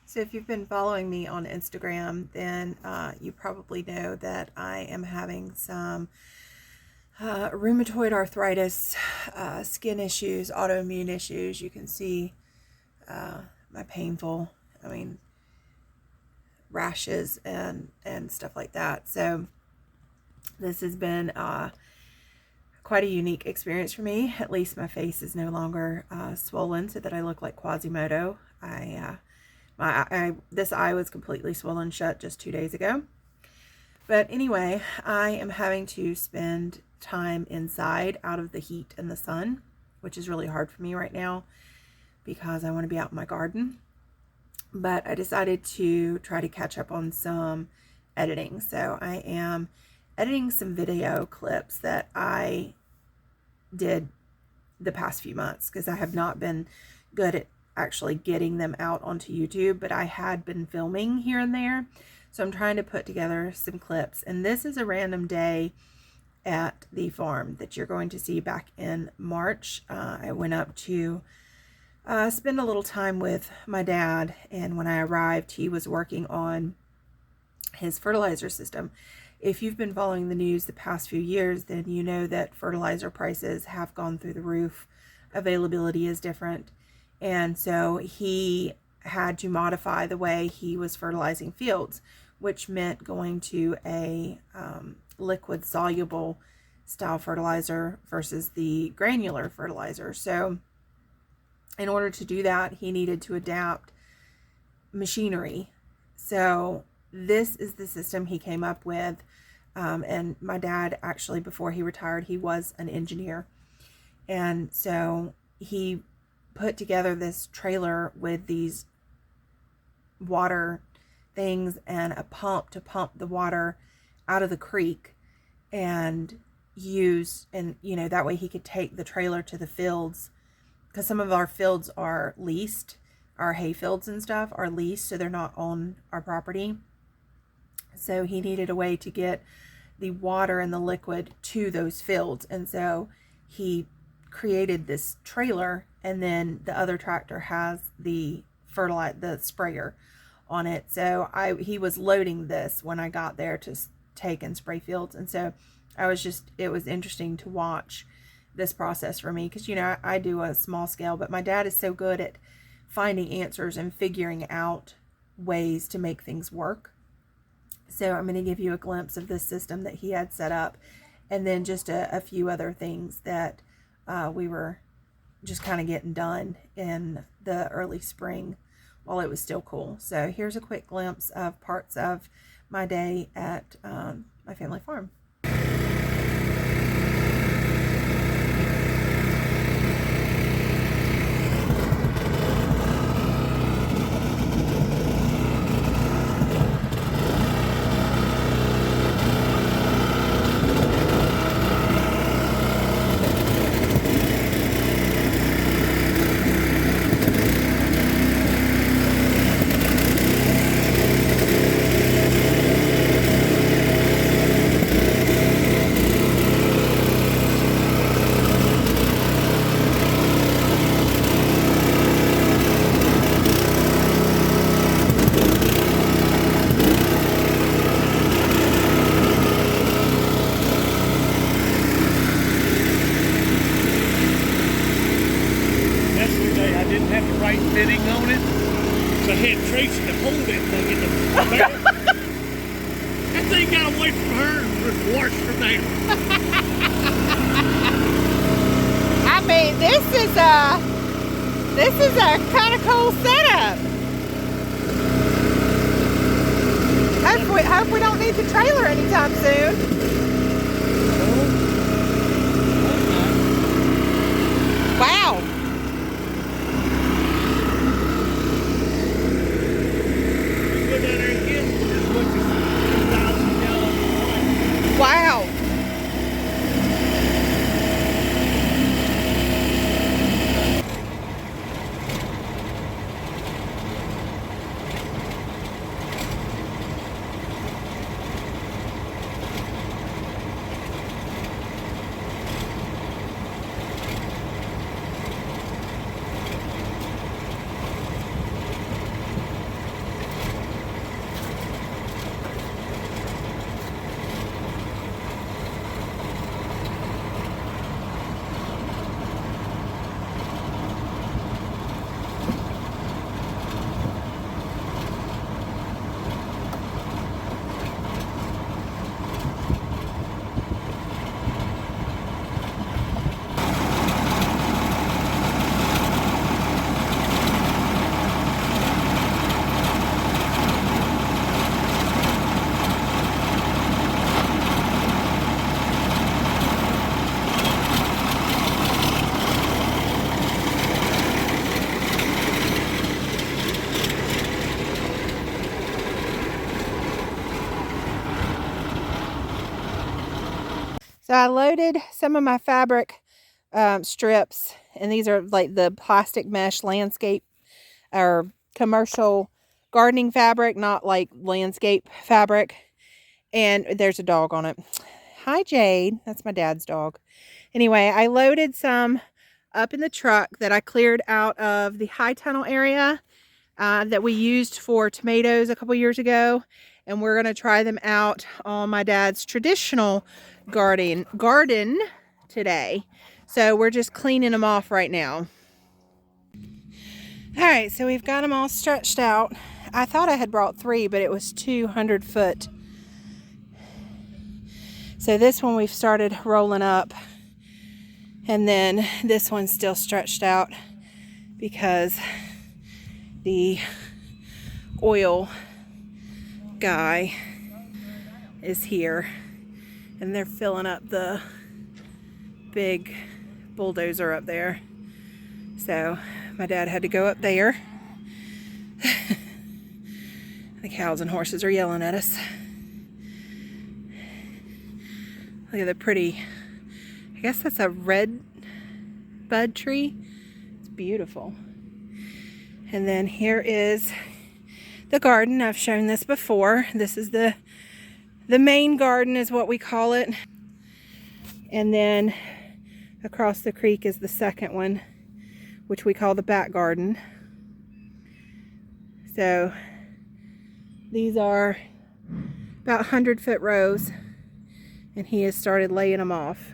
So if you've been following me on Instagram, then you probably know that I am having some rheumatoid arthritis, skin issues, autoimmune issues. You can see my painful, rashes and stuff like that. So this has been quite a unique experience for me. At least my face is no longer swollen so that I look like Quasimodo. This eye was completely swollen shut just 2 days ago. But anyway, I am having to spend time inside out of the heat and the sun, which is really hard for me right now because I want to be out in my garden. But I decided to try to catch up on some editing. So I am editing some video clips that I did the past few months because I have not been good at actually getting them out onto YouTube, but I had been filming here and there. So I'm trying to put together some clips, and this is a random day at the farm that you're going to see back in March. I went up to spend a little time with my dad, and when I arrived, he was working on his fertilizer system. If you've been following the news the past few years, then you know that fertilizer prices have gone through the roof. Availability is different. And so he had to modify the way he was fertilizing fields, which meant going to a liquid soluble style fertilizer versus the granular fertilizer. So in order to do that, he needed to adapt machinery. So this is the system he came up with. And my dad, actually, before he retired, he was an engineer. And so he put together this trailer with these water things and a pump to pump the water out of the creek and that way he could take the trailer to the fields, because some of our fields are leased, our hay fields and stuff are leased, so they're not on our property. So he needed a way to get the water and the liquid to those fields, and so he created this trailer, and then the other tractor has the sprayer on it. So he was loading this when I got there to take and spray fields, and so it was interesting to watch this process for me, because I do a small scale, but my dad is so good at finding answers and figuring out ways to make things work. So I'm going to give you a glimpse of this system that he had set up, and then just a few other things that we were just kind of getting done in the early spring while it was still cool. So here's a quick glimpse of parts of my day at my family farm. Fitting on it, so I had Tracy to hold that thing in the back. That thing got away from her and was washed from there. I mean, this is a kind of cool setup. Hope we don't need the trailer anytime soon. Wow. Wow. So I loaded some of my fabric strips, and these are like the plastic mesh landscape or commercial gardening fabric, not like landscape fabric. And there's a dog on it. Hi, Jade. That's my dad's dog. Anyway, I loaded some up in the truck that I cleared out of the high tunnel area that we used for tomatoes a couple years ago. And we're going to try them out on my dad's traditional garden today. So we're just cleaning them off right now. All right, so we've got them all stretched out. I thought I had brought 3, but it was 200 foot. So this one we've started rolling up, and then this one's still stretched out because the oil guy is here, and they're filling up the big bulldozer up there. So my dad had to go up there. The cows and horses are yelling at us. Look at the pretty, I guess that's a red bud tree. It's beautiful. And then here is the garden. I've shown this before. This is the main garden is what we call it. And then across the creek is the second one, which we call the back garden. So these are about 100 foot rows, and he has started laying them off.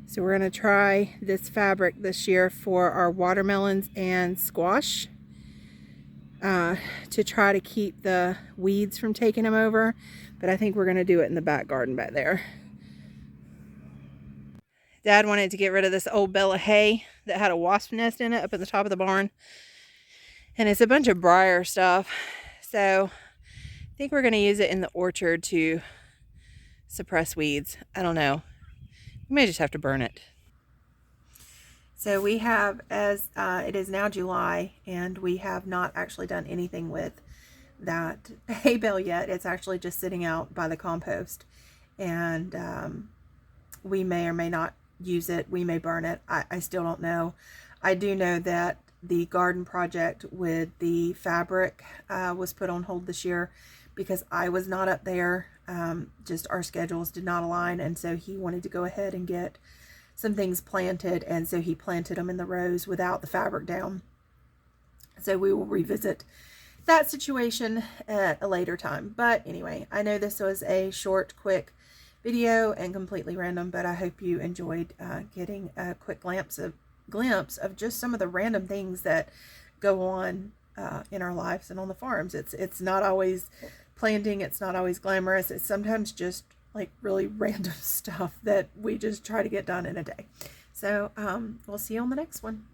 So we're going to try this fabric this year for our watermelons and squash to try to keep the weeds from taking them over. But I think we're going to do it in the back garden back there. Dad wanted to get rid of this old bale of hay that had a wasp nest in it up at the top of the barn. And it's a bunch of briar stuff. So I think we're going to use it in the orchard to suppress weeds. I don't know. We may just have to burn it. So we have, as it is now July, and we have not actually done anything with that hay bale yet. It's actually just sitting out by the compost. And we may or may not use it. We may burn it. I still don't know. I do know that the garden project with the fabric was put on hold this year because I was not up there. Just our schedules did not align, and so he wanted to go ahead and get some things planted, and so he planted them in the rows without the fabric down. So we will revisit that situation at a later time. But anyway, I know this was a short, quick video and completely random, but I hope you enjoyed getting a quick glimpse of just some of the random things that go on in our lives and on the farms. It's not always planting, it's not always glamorous. It's sometimes just like really random stuff that we just try to get done in a day. So we'll see you on the next one.